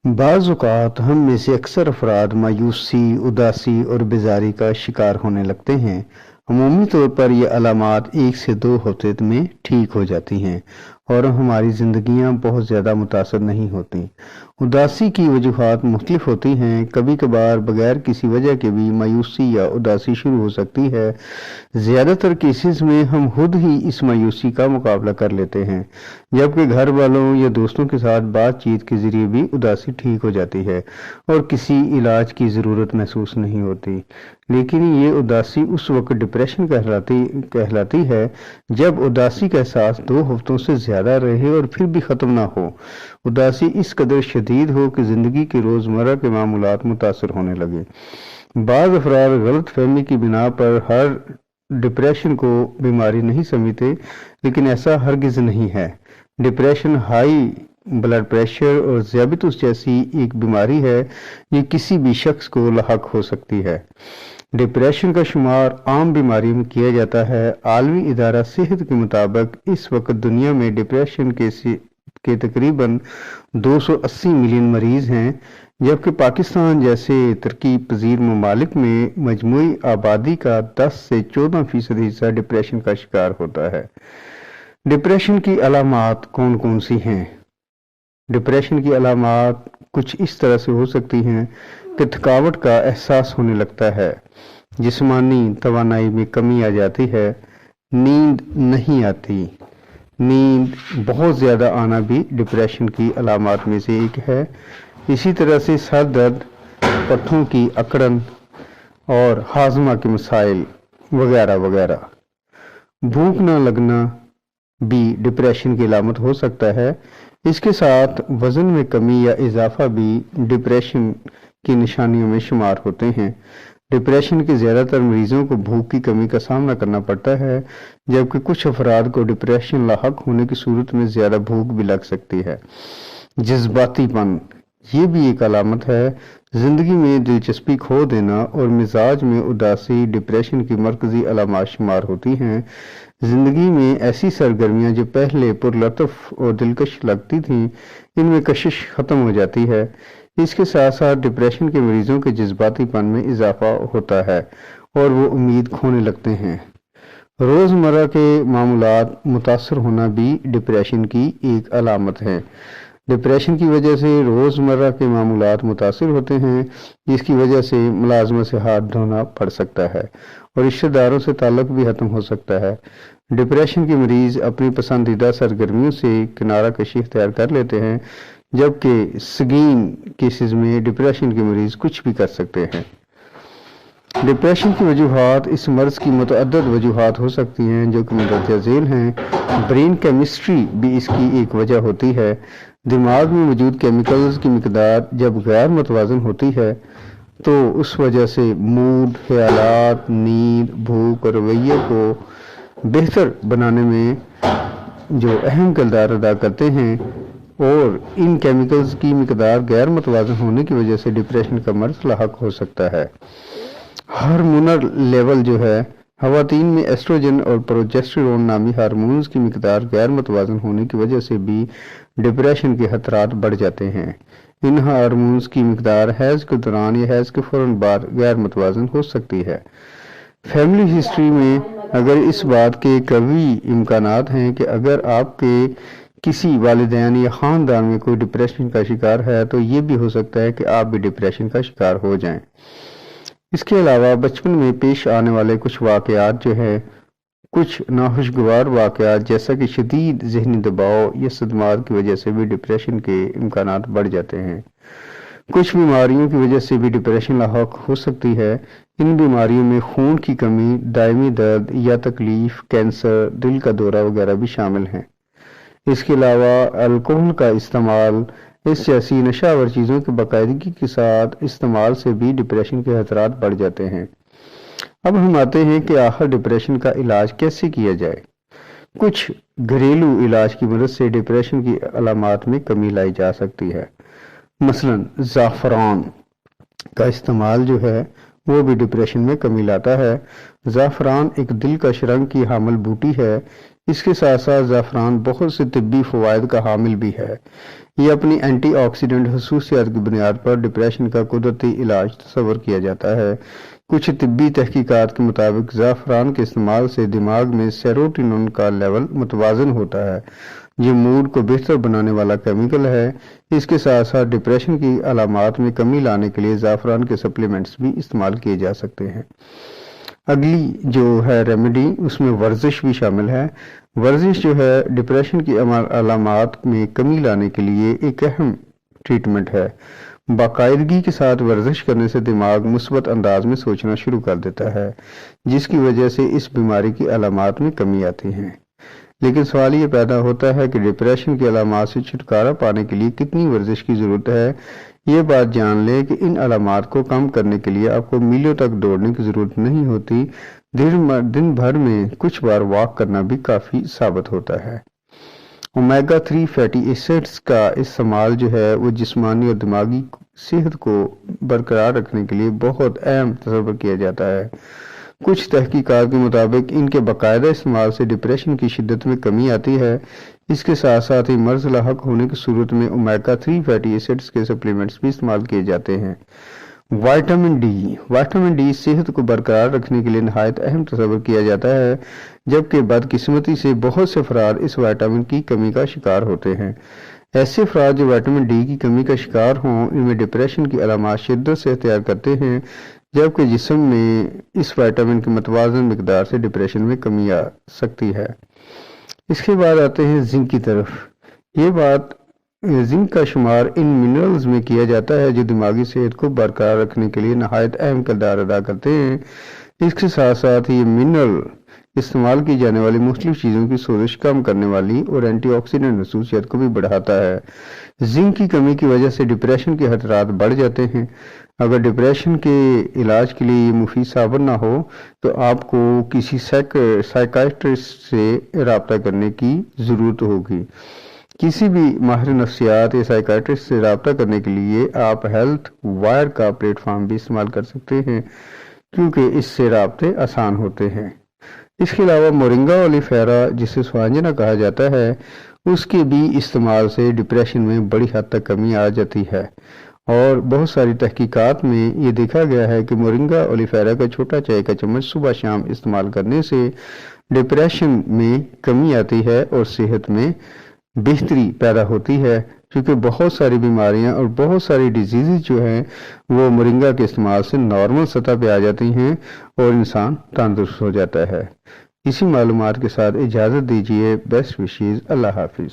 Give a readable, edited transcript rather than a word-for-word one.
بعض اوقات ہم میں سے اکثر افراد مایوسی، اداسی اور بیزاری کا شکار ہونے لگتے ہیں۔ عمومی طور پر یہ علامات 1 سے 2 ہفتے میں ٹھیک ہو جاتی ہیں اور ہماری زندگیاں بہت زیادہ متاثر نہیں ہوتیں۔ اداسی کی وجوہات مختلف ہوتی ہیں۔ کبھی کبھار بغیر کسی وجہ کے بھی مایوسی یا اداسی شروع ہو سکتی ہے۔ زیادہ تر کیسز میں ہم خود ہی اس مایوسی کا مقابلہ کر لیتے ہیں، جبکہ گھر والوں یا دوستوں کے ساتھ بات چیت کے ذریعے بھی اداسی ٹھیک ہو جاتی ہے اور کسی علاج کی ضرورت محسوس نہیں ہوتی۔ لیکن یہ اداسی اس وقت ڈپریشن کہلاتی ہے جب اداسی کا احساس 2 ہفتوں سے زیادہ رہے اور پھر بھی ختم نہ ہو۔ اداسی اس قدر شدید ہو کہ زندگی کے روزمرہ کے معمولات متاثر ہونے لگے۔ بعض افراد غلط فہمی کی بنا پر ہر ڈپریشن کو بیماری نہیں سمجھتے، لیکن ایسا ہرگز نہیں ہے۔ ڈپریشن ہائی بلڈ پریشر اور ذیابیطس جیسی ایک بیماری ہے، یہ کسی بھی شخص کو لاحق ہو سکتی ہے۔ ڈپریشن کا شمار عام بیماری میں کیا جاتا ہے۔ عالمی ادارہ صحت کے مطابق اس وقت دنیا میں ڈپریشن کے تقریباً 280 ملین مریض ہیں، جبکہ پاکستان جیسے ترقی پذیر ممالک میں مجموعی آبادی کا 10 سے 14% حصہ ڈپریشن کا شکار ہوتا ہے۔ ڈپریشن کی علامات کون کون سی ہیں؟ ڈپریشن کی علامات کچھ اس طرح سے ہو سکتی ہیں کہ تھکاوٹ کا احساس ہونے لگتا ہے، جسمانی توانائی میں کمی آ جاتی ہے، نیند نہیں آتی۔ نیند بہت زیادہ آنا بھی ڈپریشن کی علامات میں سے ایک ہے۔ اسی طرح سے سر درد، پٹھوں کی اکڑن اور ہاضمہ کے مسائل وغیرہ وغیرہ۔ بھوک نہ لگنا بھی ڈپریشن کی علامت ہو سکتا ہے۔ اس کے ساتھ وزن میں کمی یا اضافہ بھی ڈپریشن کی نشانیوں میں شمار ہوتے ہیں۔ ڈپریشن کے زیادہ تر مریضوں کو بھوک کی کمی کا سامنا کرنا پڑتا ہے، جبکہ کچھ افراد کو ڈپریشن لاحق ہونے کی صورت میں زیادہ بھوک بھی لگ سکتی ہے۔ جذباتی پن، یہ بھی ایک علامت ہے۔ زندگی میں دلچسپی کھو دینا اور مزاج میں اداسی ڈپریشن کی مرکزی علامات شمار ہوتی ہیں۔ زندگی میں ایسی سرگرمیاں جو پہلے پرلطف اور دلکش لگتی تھیں، ان میں کشش ختم ہو جاتی ہے۔ اس کے ساتھ ساتھ ڈپریشن کے مریضوں کے جذباتی پن میں اضافہ ہوتا ہے اور وہ امید کھونے لگتے ہیں۔ روزمرہ کے معمولات متاثر ہونا بھی ڈپریشن کی ایک علامت ہے۔ ڈپریشن کی وجہ سے روزمرہ کے معمولات متاثر ہوتے ہیں، جس کی وجہ سے ملازمت سے ہاتھ دھونا پڑ سکتا ہے اور رشتہ داروں سے تعلق بھی ختم ہو سکتا ہے۔ ڈپریشن کے مریض اپنی پسندیدہ سرگرمیوں سے کنارہ کشی اختیار کر لیتے ہیں، جبکہ سنگین کیسز میں ڈپریشن کے مریض کچھ بھی کر سکتے ہیں۔ ڈپریشن کی وجوہات، اس مرض کی متعدد وجوہات ہو سکتی ہیں جو کہ مندرجہ ذیل ہیں۔ برین کیمسٹری بھی اس کی ایک وجہ ہوتی ہے۔ دماغ میں موجود کیمیکلز کی مقدار جب غیر متوازن ہوتی ہے تو اس وجہ سے موڈ، خیالات، نیند، بھوک اور رویے کو بہتر بنانے میں جو اہم کردار ادا کرتے ہیں، اور ان کیمیکلز کی مقدار غیر متوازن ہونے کی وجہ سے ڈپریشن کا مرض لاحق ہو سکتا ہے۔ ہارمونل لیول جو ہے، خواتین میں ایسٹروجن اور پروجسٹیرون نامی ہارمونز کی مقدار غیر متوازن ہونے کی وجہ سے بھی ڈپریشن کے خطرات بڑھ جاتے ہیں۔ ان ہارمونز کی مقدار حیض کے دوران یا حیض کے فوراً بعد غیر متوازن ہو سکتی ہے۔ فیملی ہسٹری میں اگر اس بات کے قوی امکانات ہیں کہ اگر آپ کے کسی والدین یا خاندان میں کوئی ڈپریشن کا شکار ہے تو یہ بھی ہو سکتا ہے کہ آپ بھی ڈپریشن کا شکار ہو جائیں۔ اس کے علاوہ بچپن میں پیش آنے والے کچھ واقعات جو ہے، کچھ ناخوشگوار واقعات جیسا کہ شدید ذہنی دباؤ یا صدمات کی وجہ سے بھی ڈپریشن کے امکانات بڑھ جاتے ہیں۔ کچھ بیماریوں کی وجہ سے بھی ڈپریشن لاحق ہو سکتی ہے۔ ان بیماریوں میں خون کی کمی، دائمی درد یا تکلیف، کینسر، دل کا دورہ وغیرہ بھی شامل ہیں۔ اس کے علاوہ الکحل کا استعمال، اس جیسی نشہ آور چیزوں کے باقاعدگی کے ساتھ استعمال سے بھی ڈپریشن کے خطرات بڑھ جاتے ہیں۔ اب ہم آتے ہیں کہ آخر ڈپریشن کا علاج کیسے کیا جائے۔ کچھ گھریلو علاج کی مدد سے ڈپریشن کی علامات میں کمی لائی جا سکتی ہے۔ مثلا زعفران کا استعمال جو ہے وہ بھی ڈپریشن میں کمی لاتا ہے۔ زعفران ایک دلکش رنگ کی حامل بوٹی ہے۔ اس کے ساتھ ساتھ زعفران بہت سے طبی فوائد کا حامل بھی ہے۔ یہ اپنی اینٹی آکسیڈنٹ خصوصیات کی بنیاد پر ڈپریشن کا قدرتی علاج تصور کیا جاتا ہے۔ کچھ طبی تحقیقات کے مطابق زعفران کے استعمال سے دماغ میں سیروٹونین کا لیول متوازن ہوتا ہے، جو موڈ کو بہتر بنانے والا کیمیکل ہے۔ اس کے ساتھ ساتھ ڈپریشن کی علامات میں کمی لانے کے لیے زعفران کے سپلیمنٹس بھی استعمال کیے جا سکتے ہیں۔ اگلی جو ہے ریمیڈی، اس میں ورزش بھی شامل ہے۔ ورزش جو ہے ڈپریشن کی علامات میں کمی لانے کے لیے ایک اہم ٹریٹمنٹ ہے۔ باقاعدگی کے ساتھ ورزش کرنے سے دماغ مثبت انداز میں سوچنا شروع کر دیتا ہے، جس کی وجہ سے اس بیماری کی علامات میں کمی آتی ہے۔ لیکن سوال یہ پیدا ہوتا ہے کہ ڈپریشن کی علامات سے چھٹکارا پانے کے لیے کتنی ورزش کی ضرورت ہے؟ یہ بات جان لیں کہ ان علامات کو کم کرنے کے لیے آپ کو میلوں تک دوڑنے کی ضرورت نہیں ہوتی، دن بھر میں کچھ بار واک کرنا بھی کافی ثابت ہوتا ہے۔ اومیگا 3 فیٹی ایسڈز کا استعمال جو ہے وہ جسمانی اور دماغی صحت کو برقرار رکھنے کے لیے بہت اہم تصور کیا جاتا ہے۔ کچھ تحقیقات کے مطابق ان کے باقاعدہ استعمال سے ڈپریشن کی شدت میں کمی آتی ہے۔ اس کے ساتھ ساتھ ہی مرض لاحق ہونے کی صورت میں اومیگا 3 فیٹی ایسڈز کے سپلیمنٹس بھی استعمال کیے جاتے ہیں۔ وائٹامن ڈی صحت کو برقرار رکھنے کے لیے نہایت اہم تصور کیا جاتا ہے، جبکہ بدقسمتی سے بہت سے افراد اس وائٹامن کی کمی کا شکار ہوتے ہیں۔ ایسے افراد جو وائٹامن ڈی کی کمی کا شکار ہوں، ان میں ڈپریشن کی علامات شدت سے اختیار کرتے ہیں، جبکہ جسم میں اس وائٹامن کی متوازن مقدار سے ڈپریشن میں کمی آ سکتی ہے۔ اس کے بعد آتے ہیں زنک کی طرف۔ زنک کا شمار ان منرلز میں کیا جاتا ہے جو دماغی صحت کو برقرار رکھنے کے لیے نہایت اہم کردار ادا کرتے ہیں۔ اس کے ساتھ ساتھ یہ منرل استعمال کی جانے والی مختلف چیزوں کی سوزش کم کرنے والی اور اینٹی آکسیڈنٹ خصوصیات کو بھی بڑھاتا ہے۔ زنک کی کمی کی وجہ سے ڈپریشن کے خطرات بڑھ جاتے ہیں۔ اگر ڈپریشن کے علاج کے لیے یہ مفید ثابت نہ ہو تو آپ کو کسی سائیکیٹرسٹ سے رابطہ کرنے کی ضرورت ہوگی۔ کسی بھی ماہر نفسیات یا سائیکیٹرسٹ سے رابطہ کرنے کے لیے آپ ہیلتھ وائر کا پلیٹ فارم بھی استعمال کر سکتے ہیں، کیونکہ اس سے رابطے آسان ہوتے ہیں۔ اس کے علاوہ مورنگا اولیفیرا، جسے سوانجنا کہا جاتا ہے، اس کے بھی استعمال سے ڈپریشن میں بڑی حد تک کمی آ جاتی ہے، اور بہت ساری تحقیقات میں یہ دیکھا گیا ہے کہ مورنگا اولیفیرا کا چھوٹا چائے کا چمچ صبح شام استعمال کرنے سے ڈپریشن میں کمی آتی ہے اور صحت میں بہتری پیدا ہوتی ہے، کیونکہ بہت ساری بیماریاں اور بہت ساری ڈیزیزز جو ہیں وہ مورنگا کے استعمال سے نارمل سطح پہ آ جاتی ہیں اور انسان تندرست ہو جاتا ہے۔ اسی معلومات کے ساتھ اجازت دیجیے۔ Best wishes. اللہ حافظ۔